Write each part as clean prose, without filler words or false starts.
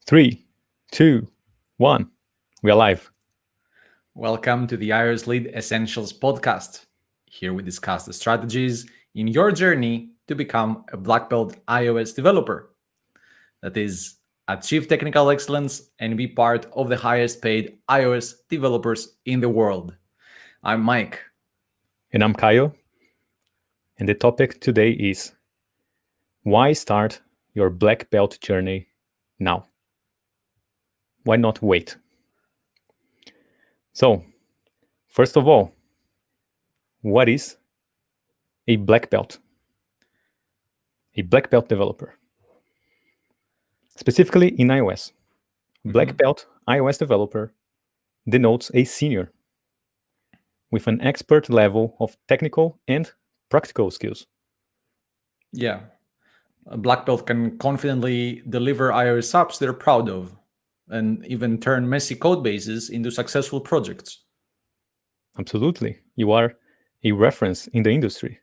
Three, two, one. We are live. Welcome to the iOS Lead Essentials podcast. Here we discuss the strategies in your journey to become a Blackbelt iOS developer. That is, achieve technical excellence and be part of the highest paid iOS developers in the world. I'm Mike. And I'm Caio. And the topic today is why start your black belt journey now? Why not wait? So, first of all, what is a black belt? A black belt developer. Specifically in iOS, black belt iOS developer denotes a senior with an expert level of technical and practical skills. Yeah, a Blackbelt can confidently deliver iOS apps they're proud of and even turn messy code bases into successful projects. Absolutely. You are a reference in the industry.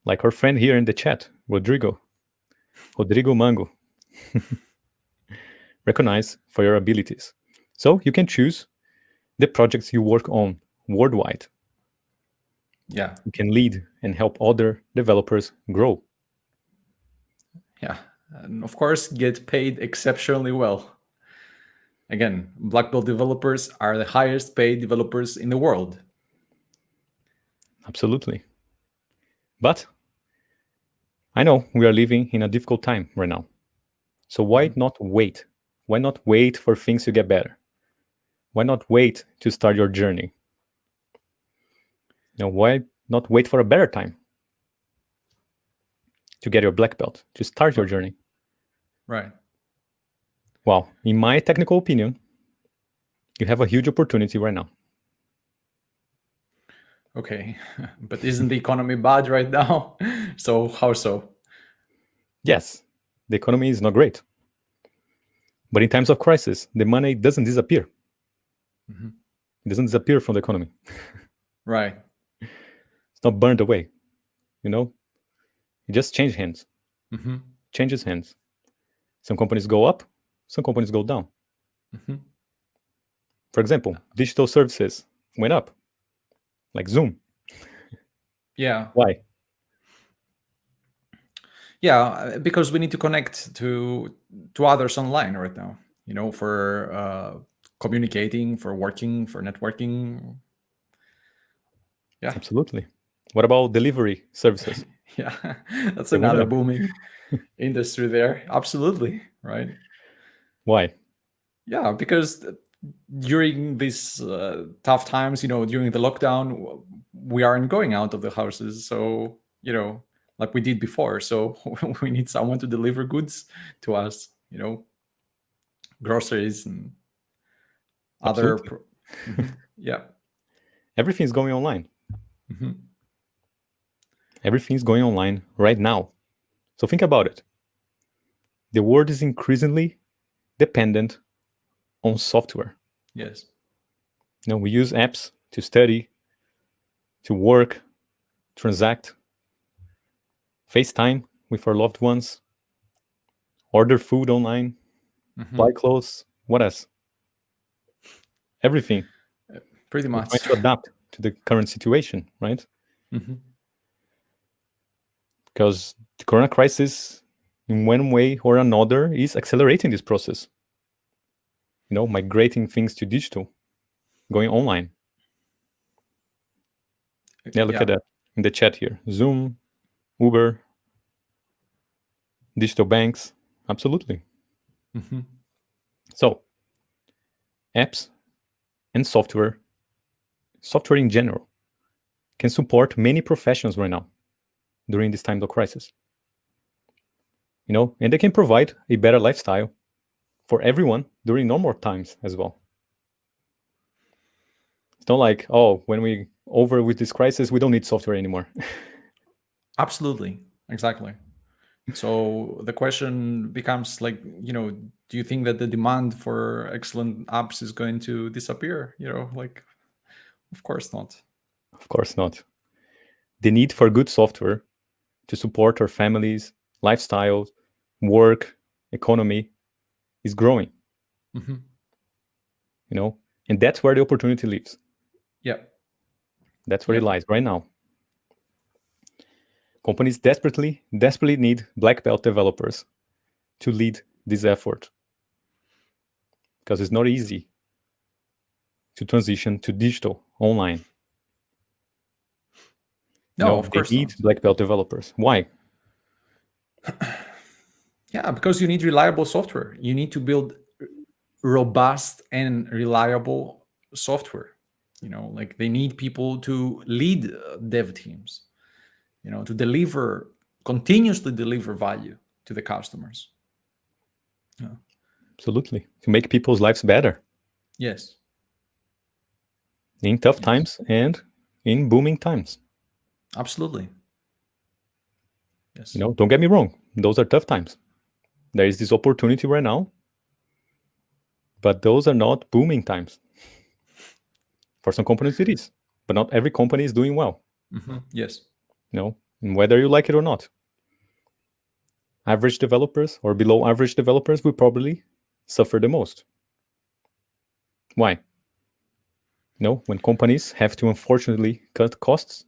Like our friend here in the chat, Rodrigo Mango. Recognized for your abilities. So you can choose the projects you work on worldwide. Yeah. You can lead and help other developers grow. Yeah. And of course, get paid exceptionally well. Again, black belt developers are the highest paid developers in the world. Absolutely. But I know we are living in a difficult time right now. So why not wait? Why not wait for things to get better? Why not wait to start your journey? Why not wait for a better time to get your black belt, to start your journey? Right. Well, in my technical opinion, you have a huge opportunity right now. Okay, but isn't the economy bad right now? So how so? Yes, the economy is not great. But in times of crisis, the money doesn't disappear. It doesn't disappear from the economy. Right. It's not burned away. It just changes hands. Changes hands. Some companies go up, some companies go down. For example, digital services went up, like Zoom. Yeah. Why? Yeah, because we need to connect to others online right now. For communicating, for working, for networking. Yeah. Absolutely. What about delivery services? Yeah, that's They went another up. booming industry there. Absolutely. Right. Why? Yeah, because during these tough times, during the lockdown, we aren't going out of the houses. So, like we did before. So we need someone to deliver goods to us, groceries and other. Absolutely. Yeah. Everything's going online. Everything's going online right now. So think about it. The world is increasingly dependent on software. Yes. We use apps to study, to work, transact, FaceTime with our loved ones, order food online, buy clothes, what else? Everything. Pretty We're trying much. to adapt to the current situation, right? Because the corona crisis, in one way or another, is accelerating this process. Migrating things to digital, going online. Yeah, look at that in the chat here. Zoom, Uber, digital banks, absolutely. So, apps and software in general, can support many professions right now during this time of crisis. And they can provide a better lifestyle for everyone during normal times as well. It's not like, when we over with this crisis, we don't need software anymore. Absolutely. Exactly. So the question becomes like, do you think that the demand for excellent apps is going to disappear? Of course not. Of course not. The need for good software to support our families, lifestyle, work, economy is growing. Mhm. And that's where the opportunity lives. Yeah. That's where it Yep. lies right now. Companies desperately need black belt developers to lead this effort, because it's not easy to transition to digital online. No, of They course need not. black belt developers. Why? Yeah, because you need reliable software. You need to build robust and reliable software. Like they need people to lead dev teams, to continuously deliver value to the customers. Yeah. Absolutely. To make people's lives better Yes. in tough Yes. times and in booming times. Absolutely. Yes. Don't get me wrong. Those are tough times. There is this opportunity right now, but those are not booming times. For some companies, it is, but not every company is doing well. Yes. And whether you like it or not, average developers or below average developers will probably suffer the most. Why? When companies have to unfortunately cut costs,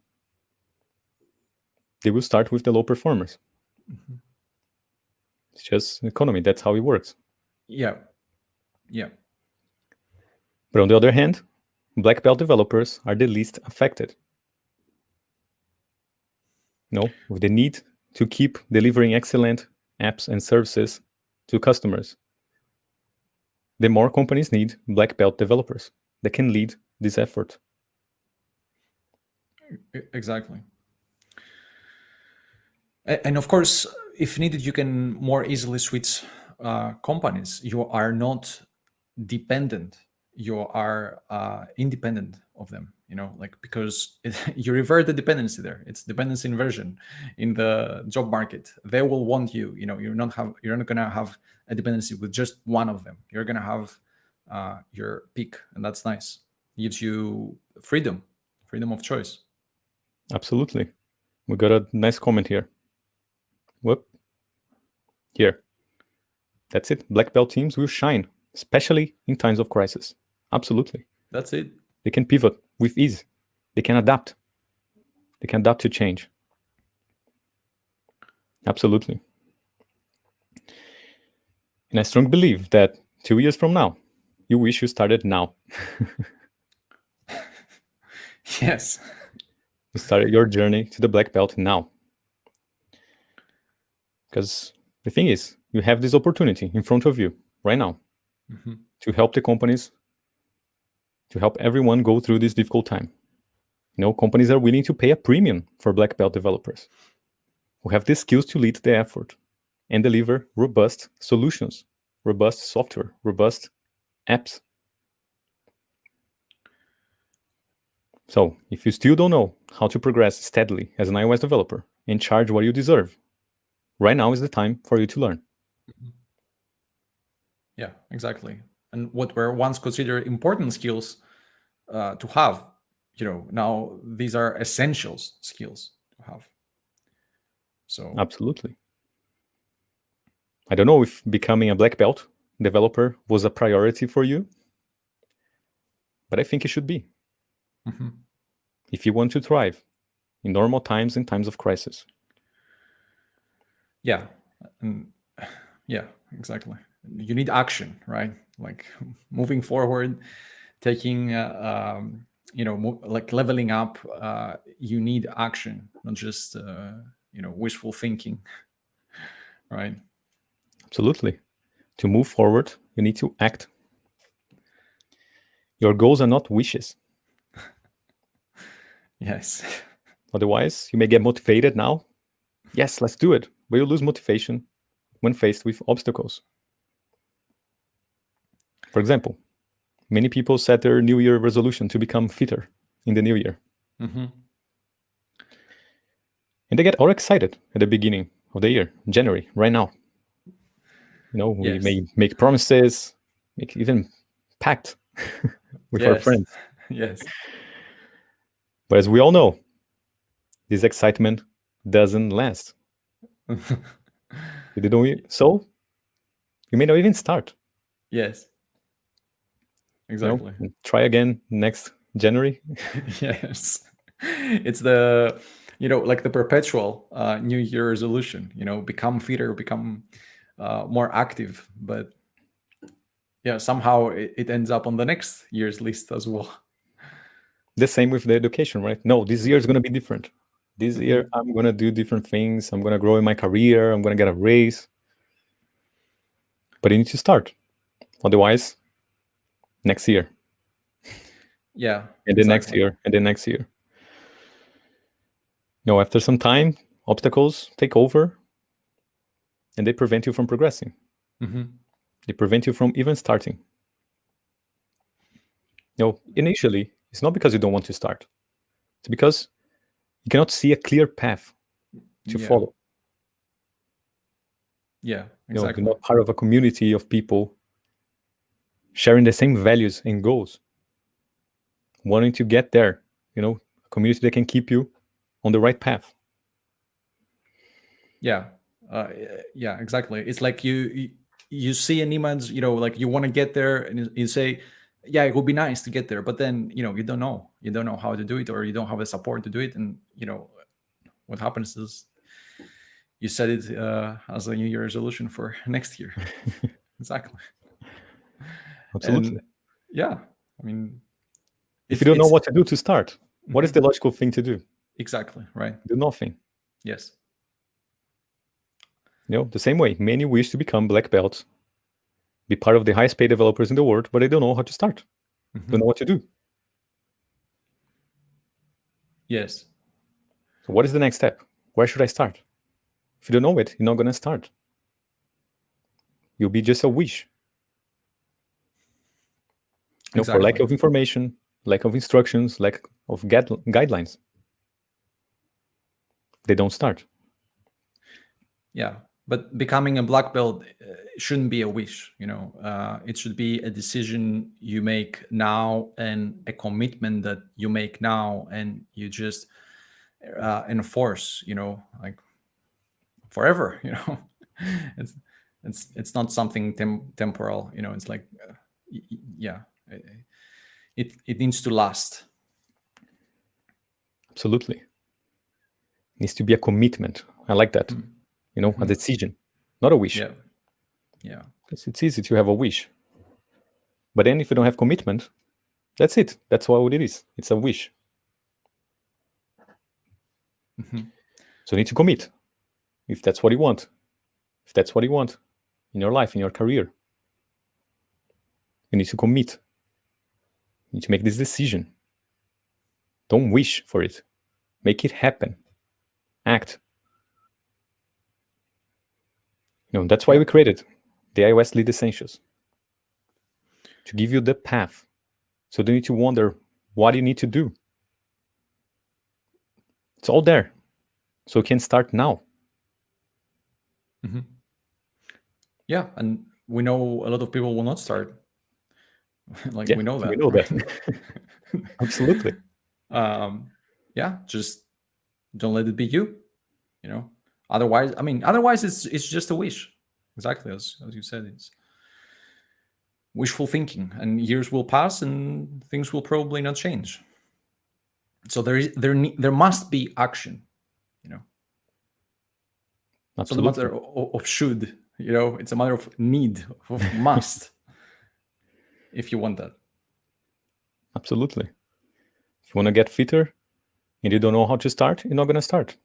they will start with the low performers. It's just economy. That's how it works. Yeah. Yeah. But on the other hand, black belt developers are the least affected. With the need to keep delivering excellent apps and services to customers, the more companies need black belt developers that can lead this effort. Exactly. And of course, if needed, you can more easily switch companies. You are not dependent. You are independent of them. Because you revert the dependency there. It's dependency inversion in the job market. They will want you. You're not gonna have a dependency with just one of them. You're gonna have your pick, and that's nice. It gives you freedom of choice. Absolutely. We got a nice comment here. Whoop. Here. That's it. Black belt teams will shine, especially in times of crisis. Absolutely. That's it. They can pivot with ease. They can adapt. They can adapt to change. Absolutely. And I strongly believe that 2 years from now, you wish you started now. Yes. You started your journey to the black belt now. Because the thing is, you have this opportunity in front of you right now to help the companies, to help everyone go through this difficult time. Companies are willing to pay a premium for black belt developers who have the skills to lead the effort and deliver robust solutions, robust software, robust apps. So, if you still don't know how to progress steadily as an iOS developer and charge what you deserve, right now is the time for you to learn. Yeah, exactly. And what were once considered important skills to have, now these are essentials skills to have. So Absolutely. I don't know if becoming a black belt developer was a priority for you, but I think it should be. If you want to thrive in normal times and times of crisis. Yeah, yeah, exactly. You need action, right? Like moving forward, taking, like leveling up. You need action, not just wishful thinking, right? Absolutely. To move forward, you need to act. Your goals are not wishes. Yes. Otherwise, you may get motivated now. Yes, let's do it. But you lose motivation when faced with obstacles. For example, many people set their New Year resolution to become fitter in the new year. And they get all excited at the beginning of the year, January, right now. We Yes. may make promises, make even pact with our Yes. friends. Yes. But as we all know, this excitement doesn't last. So you may not even start Yes, exactly. Try again next January. Yes, it's the like the perpetual New Year resolution. Become fitter, become more active, but yeah, somehow it ends up on the next year's list as well. The same with the education, right? No, this year is going to be different. This year, I'm going to do different things. I'm going to grow in my career. I'm going to get a raise. But you need to start. Otherwise, next year. Yeah, And the next exactly. year. And the next year. After some time, obstacles take over and they prevent you from progressing. They prevent you from even starting. Initially, it's not because you don't want to start. It's because you cannot see a clear path to Yeah. follow. Yeah, You're exactly. not part of a community of people sharing the same values and goals, wanting to get there. A community that can keep you on the right path. Yeah, yeah, exactly. It's like you see an image, like you want to get there, and you say, yeah, it would be nice to get there, but then you don't know how to do it, or you don't have the support to do it, and what happens is you set it as a New Year resolution for next year. Exactly. Absolutely. And yeah, I mean, If you don't know it's what to do to start, what is the logical thing to do? exactly right. Do nothing. Yes. The same way many wish to become black belts, be part of the highest paid developers in the world, but they don't know how to start. Don't know what to do. Yes. So what is the next step? Where should I start? If you don't know it, you're not going to start. You'll be just a wish. For lack Exactly. of information, lack of instructions, lack of guidelines, they don't start. Yeah, but becoming a black belt shouldn't be a wish. It should be a decision you make now, and a commitment that you make now, and you just enforce. Like forever. it's it's not something temporal. It's like yeah, it needs to last. Absolutely. It needs to be a commitment. I like that. A decision, not a wish. Yeah. Yeah. Because it's easy to have a wish. But then if you don't have commitment, that's it. That's what it is. It's a wish. So you need to commit. If that's what you want. If that's what you want in your life, in your career, you need to commit. You need to make this decision. Don't wish for it. Make it happen. Act. That's why we created the iOS Lead Essentials. To give you the path. So you don't need to wonder what you need to do. It's all there. So you can start now. Yeah, and we know a lot of people will not start. We know that. We know that. Absolutely. Yeah, just don't let it be you. Otherwise, it's just a wish. Exactly as you said, it's wishful thinking, and years will pass, and things will probably not change. So there must be action. It's not a matter of should. It's a matter of need, of must. If you want that. Absolutely. If you want to get fitter and you don't know how to start, you're not going to start.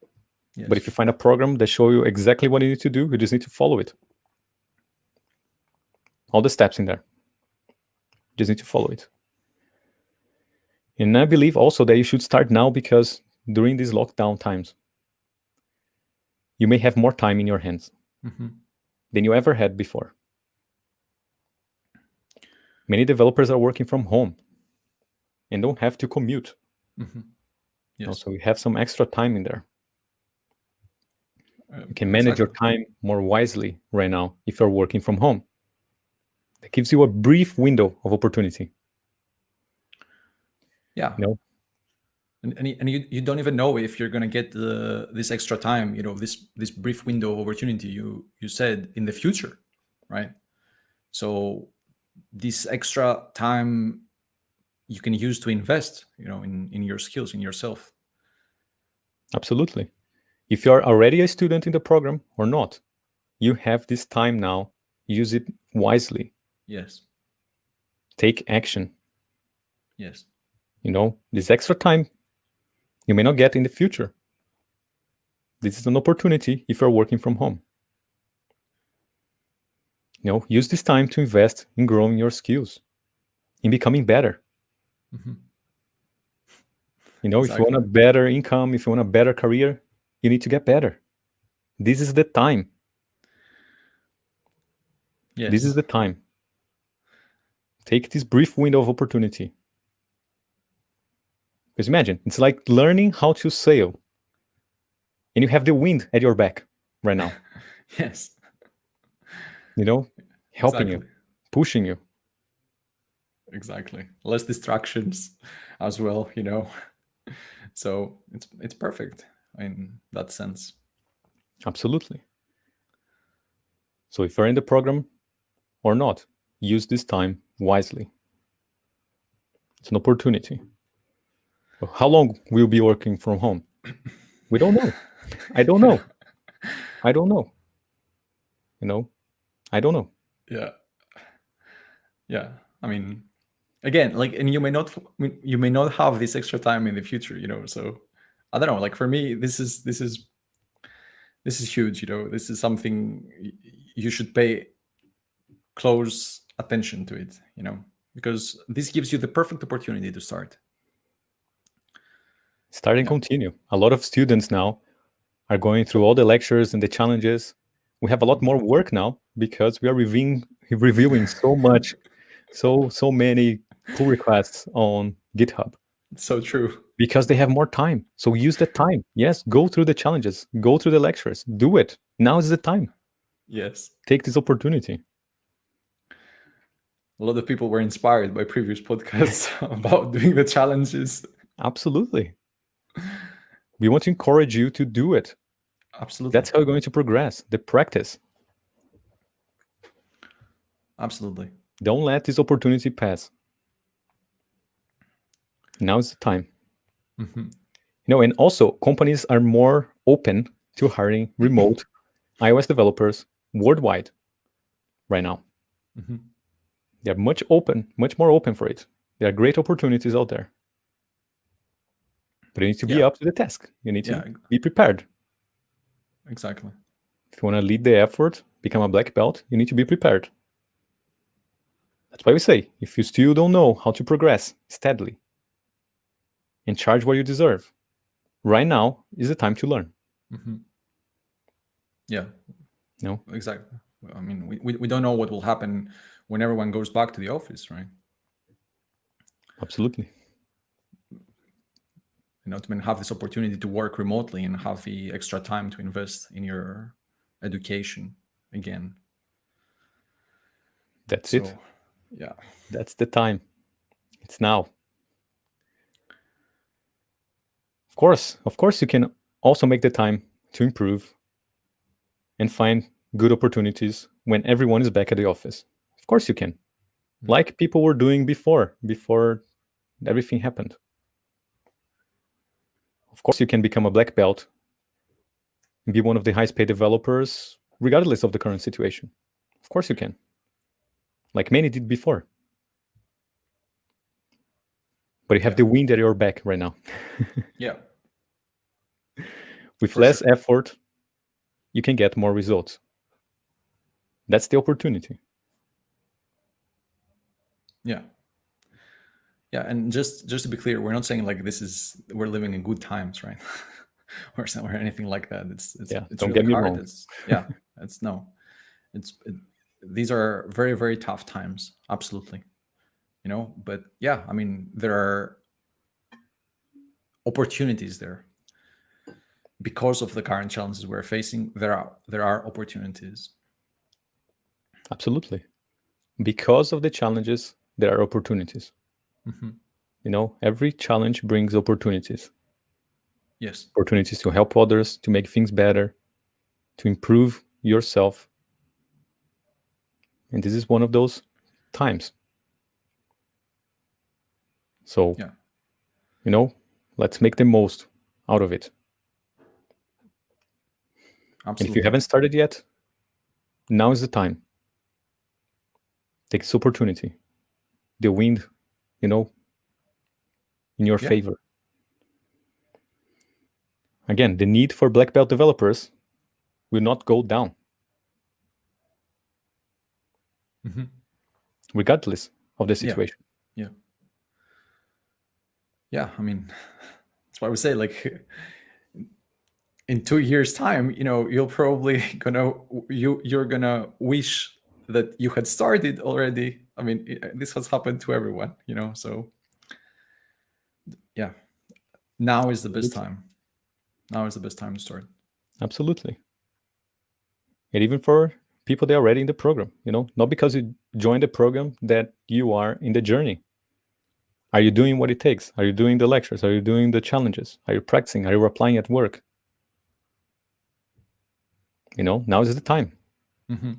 Yes. But if you find a program that shows you exactly what you need to do, you just need to follow it. All the steps in there. You just need to follow it. And I believe also that you should start now, because during these lockdown times, you may have more time in your hands than you ever had before. Many developers are working from home and don't have to commute. Yes. So you have some extra time in there. You can manage your time more wisely right now if you're working from home. That gives you a brief window of opportunity. Yeah. And you don't even know if you're going to get this extra time, this brief window of opportunity you said in the future, right? So this extra time you can use to invest, in your skills, in yourself. Absolutely. If you are already a student in the program or not, you have this time now. Use it wisely. Yes. Take action. Yes. This extra time you may not get in the future. This is an opportunity if you're working from home. Use this time to invest in growing your skills, in becoming better. Mm-hmm. If you want a better income, if you want a better career, you need to get better. This is the time. Yes. This is the time. Take this brief window of opportunity. Because imagine, it's like learning how to sail. And you have the wind at your back right now. Yes. Helping you, pushing you. Exactly. Less distractions as well, So it's perfect in that sense. Absolutely. So if you're in the program or not, use this time wisely. It's an opportunity. How long will you be working from home? We don't know. I don't know. I don't know. I don't know. Yeah. Yeah. I mean, again, and you may not have this extra time in the future, so I don't know, like for me, this is huge. This is something you should pay close attention to it, because this gives you the perfect opportunity to start and continue. A lot of students now are going through all the lectures and the challenges. We have a lot more work now because we are reviewing so much, so many pull requests on GitHub. It's so true. Because they have more time. So use that time. Yes, go through the challenges, go through the lectures, do it. Now is the time. Yes. Take this opportunity. A lot of people were inspired by previous podcasts about doing the challenges. Absolutely. We want to encourage you to do it. Absolutely. That's how you're going to progress, the practice. Absolutely. Don't let this opportunity pass. Now is the time. Mm-hmm. And also companies are more open to hiring remote iOS developers worldwide right now. Mm-hmm. They're much more open for it. There are great opportunities out there. But you need to be up to the task. You need to be prepared. Exactly. If you want to lead the effort, become a black belt, you need to be prepared. That's why we say, if you still don't know how to progress steadily and charge what you deserve, right now is the time to learn. Mm-hmm. Yeah. No. Exactly. I mean, we don't know what will happen when everyone goes back to the office, right? Absolutely. To have this opportunity to work remotely and have the extra time to invest in your education again. That's it. Yeah. That's the time. It's now. Of course, you can also make the time to improve and find good opportunities when everyone is back at the office. Of course you can. Mm-hmm. Like people were doing before everything happened. Of course you can become a black belt and be one of the highest paid developers regardless of the current situation. Of course you can. Like many did before. But you have the wind at your back right now. Yeah. With less effort, you can get more results. That's the opportunity. Yeah. Yeah, and just to be clear, we're not saying like we're living in good times, right? or anything like that. It's don't really get me hard. wrong. These are very, very tough times. Absolutely. But yeah, I mean, there are opportunities there. Because of the current challenges we're facing, there are opportunities. Absolutely. Because of the challenges, there are opportunities. Mm-hmm. Every challenge brings opportunities. Yes. Opportunities to help others, to make things better, to improve yourself. And this is one of those times. So, Yeah. let's make the most out of it. And if you Absolutely. haven't started yet, now is the time. Take this opportunity. The wind, in your Yeah. favor. Again, the need for black belt developers will not go down, Mhm. regardless of the situation. Yeah. Yeah. I mean, that's why we say, like, in 2 years' time, you'll probably you're gonna wish that you had started already. I mean, this has happened to everyone, so yeah, now is the best time. Now is the best time to start. Absolutely. And even for people that are already in the program, not because you joined the program that you are in the journey. Are you doing what it takes? Are you doing the lectures? Are you doing the challenges? Are you practicing? Are you applying at work? Now is the time. Mm-hmm.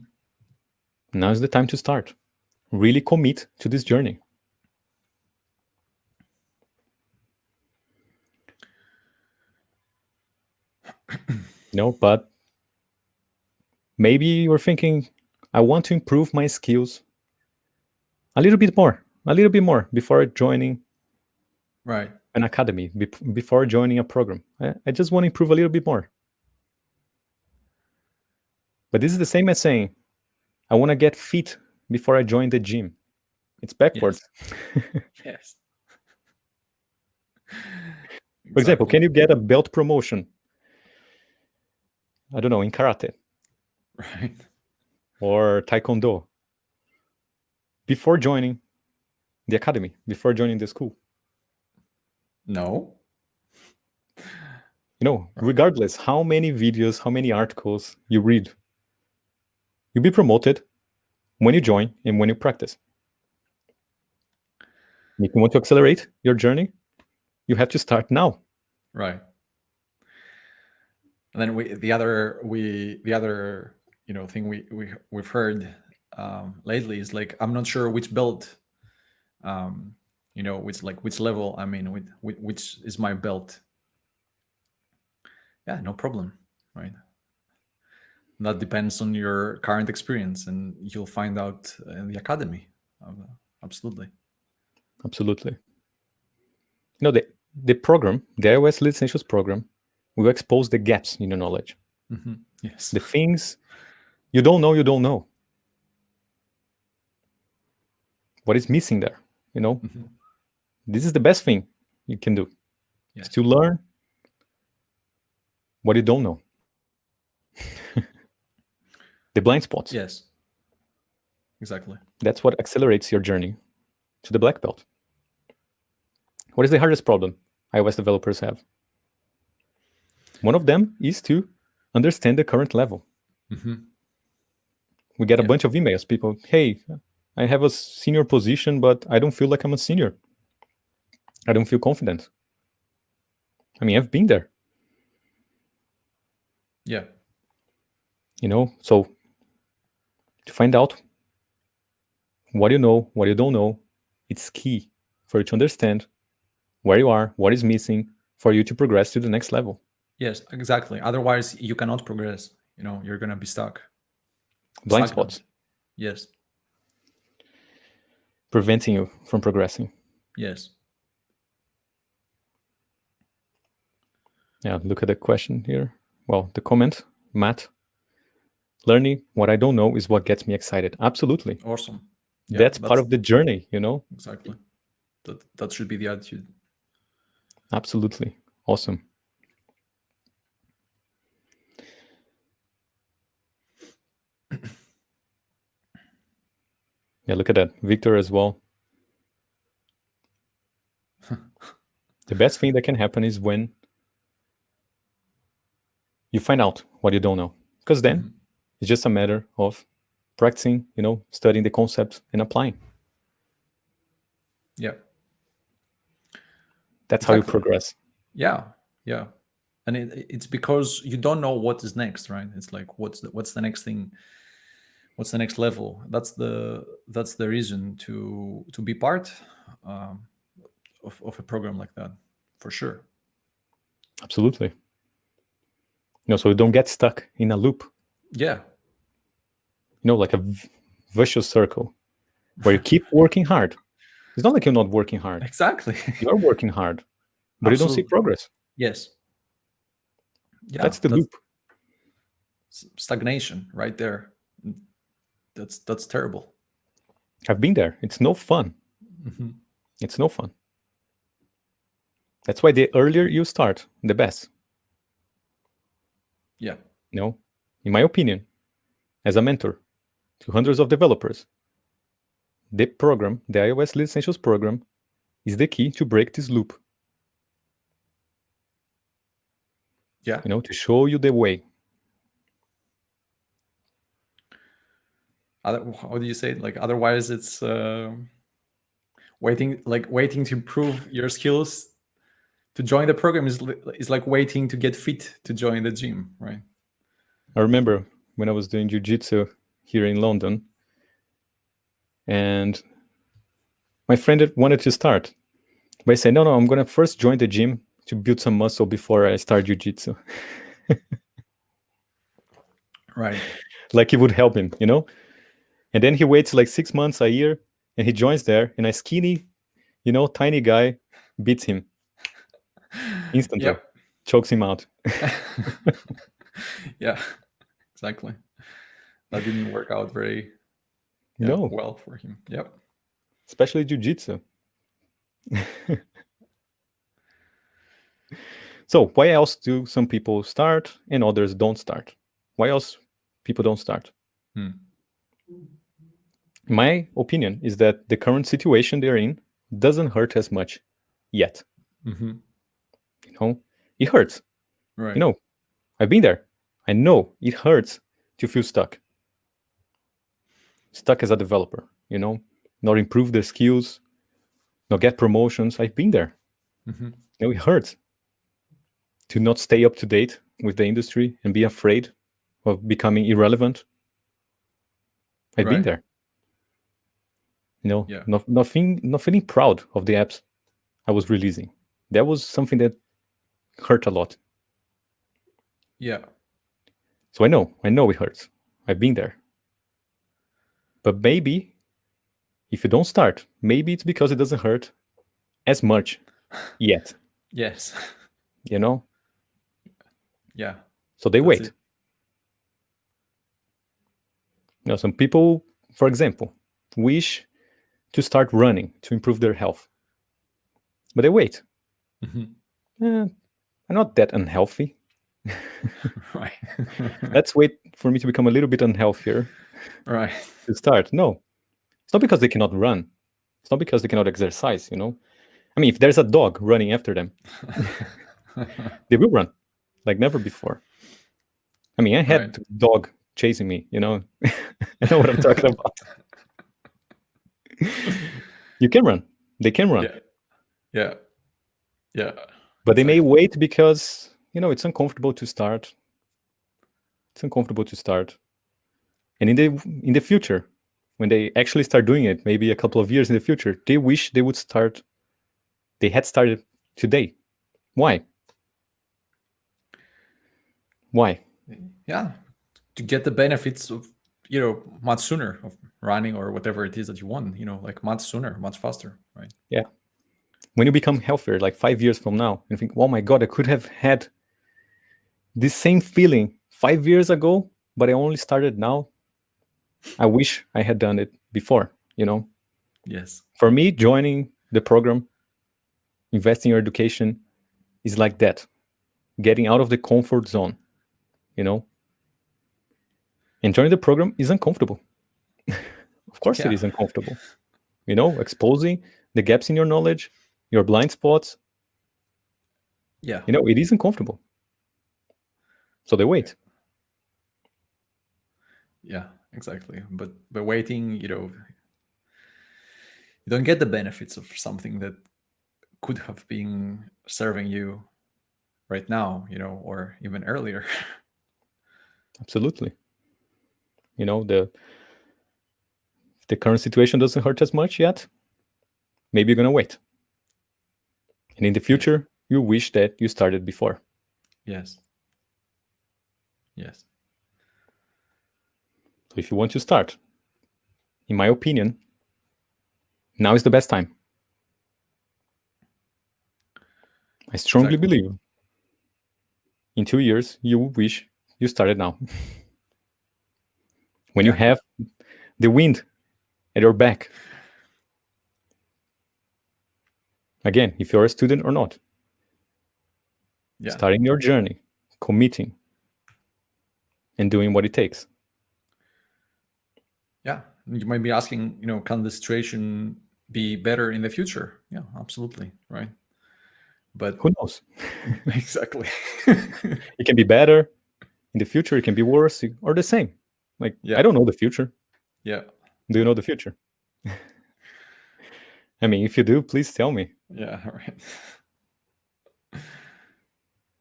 Now is the time to start. Really commit to this journey. But maybe you're thinking, I want to improve my skills a little bit more before joining Right. an academy, before joining a program. I just want to improve a little bit more. But this is the same as saying, I want to get fit before I join the gym. It's backwards. Yes. For example, Exactly. can you get a belt promotion? I don't know, in karate Right. or taekwondo before joining the academy, before joining the school? No. Regardless how many videos, how many articles you read, you'll be promoted when you join and when you practice. If you want to accelerate your journey, you have to start now. Right. And then the other thing we've heard lately is, like, I'm not sure which belt, which level I'm in, which is my belt. Yeah, no problem, right? That depends on your current experience, and you'll find out in the academy. Absolutely. Absolutely. The program, the iOS Lead Essentials program, will expose the gaps in your knowledge. Mm-hmm. Yes. The things you don't know. What is missing there? Mm-hmm. This is the best thing you can do. Yeah. Is to learn what you don't know. The blind spots. Yes. Exactly. That's what accelerates your journey to the black belt. What is the hardest problem iOS developers have? One of them is to understand the current level. Mm-hmm. We get a Yeah. bunch of emails. People, hey, I have a senior position, but I don't feel like I'm a senior. I don't feel confident. I mean, I've been there. Yeah. So to find out what you know, what you don't know, it's key for you to understand where you are, what is missing for you to progress to the next level. Yes, exactly. Otherwise, you cannot progress. You're going to be stuck. Blind Stagnant. spots. Yes. Preventing you from progressing. Yes. Yeah, look at the question here. Well, the comment, Matt. Learning what I don't know is what gets me excited. Absolutely. Awesome. Yeah, That's part of the journey, Exactly. That should be the attitude. Absolutely. Awesome. Yeah, look at that. Victor as well. The best thing that can happen is when you find out what you don't know. Because then it's just a matter of practicing, studying the concepts and applying. Yeah. That's how you progress. Yeah. Yeah. And it's because you don't know what is next, right? It's like, what's the next thing? what's the next level? That's the reason to be part um, of a program like that, for sure. Absolutely. So you don't get stuck in a loop, Yeah, like a vicious circle where you keep working hard. It's not like you're not working hard. exactly. You're working hard, but you don't see Absolutely. progress. Yes. Yeah, That's the that's loop. stagnation right there. That's terrible. I've been there. It's no fun. Hmm. It's no fun. That's why the earlier you start, the best. Yeah. In my opinion, as a mentor to hundreds of developers, the program, the iOS Lead Essentials program, is the key to break this loop. Yeah. To show you the way. How do you say it? Like, otherwise it's waiting to improve your skills to join the program is like waiting to get fit to join the gym, right? I remember when I was doing jiu-jitsu here in London, and my friend wanted to start, but I said, no, I'm going to first join the gym to build some muscle before I start jiu-jitsu. Right. Like it would help him, And then he waits like 6 months, a year, and he joins there, and a skinny, tiny guy beats him instantly, Yep. chokes him out. Yeah, exactly. That didn't work out very No, well for him. Yep. especially jiu-jitsu. So why else do some people start and others don't start? Why else people don't start? My opinion is that the current situation they're in doesn't hurt as much yet. Mm-hmm. It hurts. Right. I've been there. I know it hurts to feel stuck. Stuck as a developer, not improve their skills, not get promotions. I've been there. Mm-hmm. It hurts to not stay up to date with the industry and be afraid of becoming irrelevant. I've been Right. there. Yeah. Not feeling proud of the apps I was releasing. That was something that hurt a lot. Yeah. So I know it hurts. I've been there. But maybe if you don't start, maybe it's because it doesn't hurt as much yet. Yes. You know? Yeah. So they That's wait. it. Some people, for example, wish to start running to improve their health. But they wait. Mm-hmm. I'm not that unhealthy. Right. Let's wait for me to become a little bit unhealthier Right. to start. No, it's not because they cannot run. It's not because they cannot exercise, I mean, if there's a dog running after them, they will run like never before. I mean, I had Right. a dog chasing me, I know what I'm talking about. You can run. They can run. Yeah. Yeah. Yeah. But they may Exactly. wait because, it's uncomfortable to start. It's uncomfortable to start. And in the future, when they actually start doing it, maybe a couple of years in the future, they wish they would start. They had started today. Why? Why? Yeah. To get the benefits of, much sooner of running or whatever it is that you want, like much sooner, much faster. Right. Yeah. When you become healthier, like 5 years from now, and think, oh my God, I could have had this same feeling 5 years ago, but I only started now. I wish I had done it before, Yes. For me, joining the program, investing in your education is like that. Getting out of the comfort zone, And joining the program is uncomfortable. Of course it Yeah. is uncomfortable. Exposing the gaps in your knowledge, your blind spots, Yeah. it is uncomfortable. So they wait. Yeah. Exactly. But waiting, you don't get the benefits of something that could have been serving you right now, or even earlier. Absolutely. The If the current situation doesn't hurt as much yet, maybe you're going to wait. And in the future, you wish that you started before. Yes. Yes. So if you want to start, in my opinion, now is the best time. I strongly believe in 2 years, you will wish you started now. When you have the wind at your back. Again, if you're a student or not. Starting your journey, committing, and doing what it takes. Yeah. You might be asking, can the situation be better in the future? Yeah, absolutely. Right. But who knows? Exactly. It can be better in the future. It can be worse or the same. Like, I don't know the future. Yeah. Do you know the future? I mean, if you do, please tell me. Yeah, right.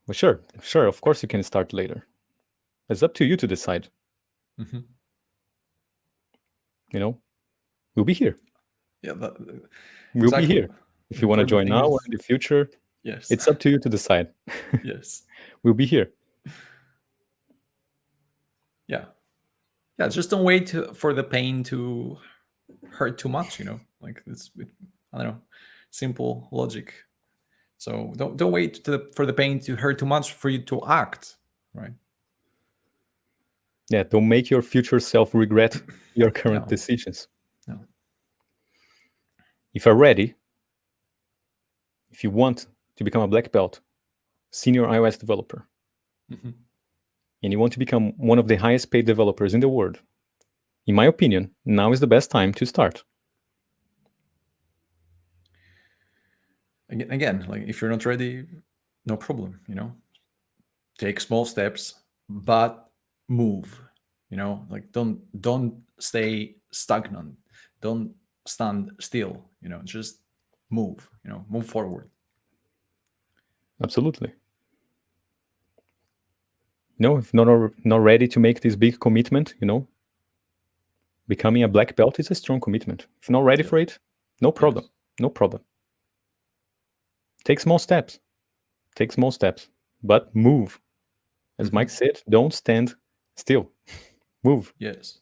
But sure. Of course, you can start later. It's up to you to decide. Mm-hmm. We'll be here. Yeah, we'll be here. If you want to join now or in the future, yes, it's up to you to decide. Yes, we'll be here. Yeah, just don't wait for the pain to hurt too much. Like it's, I don't know, simple logic. So don't wait for the pain to hurt too much for you to act, right? Yeah, don't make your future self regret your current decisions. No. If you're ready, if you want to become a black belt, senior iOS developer, and you want to become one of the highest paid developers in the world, in my opinion, now is the best time to start. Again, like if you're not ready, no problem, take small steps, but move, like don't stay stagnant, don't stand still, just move, move forward. Absolutely. If not ready to make this big commitment, becoming a black belt is a strong commitment. If you're not ready for it, no problem. Yes. No problem. Take small steps, but move. As Mike said, don't stand still. Move. Yes.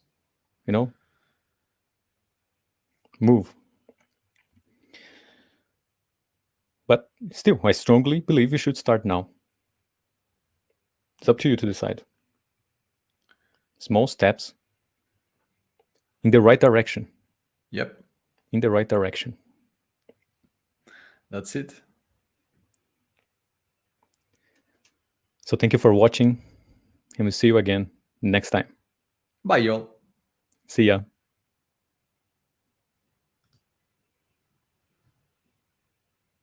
Move. But still, I strongly believe you should start now. It's up to you to decide. Small steps in the right direction. Yep. In the right direction. That's it. So thank you for watching, and we'll see you again next time. Bye, y'all. See ya.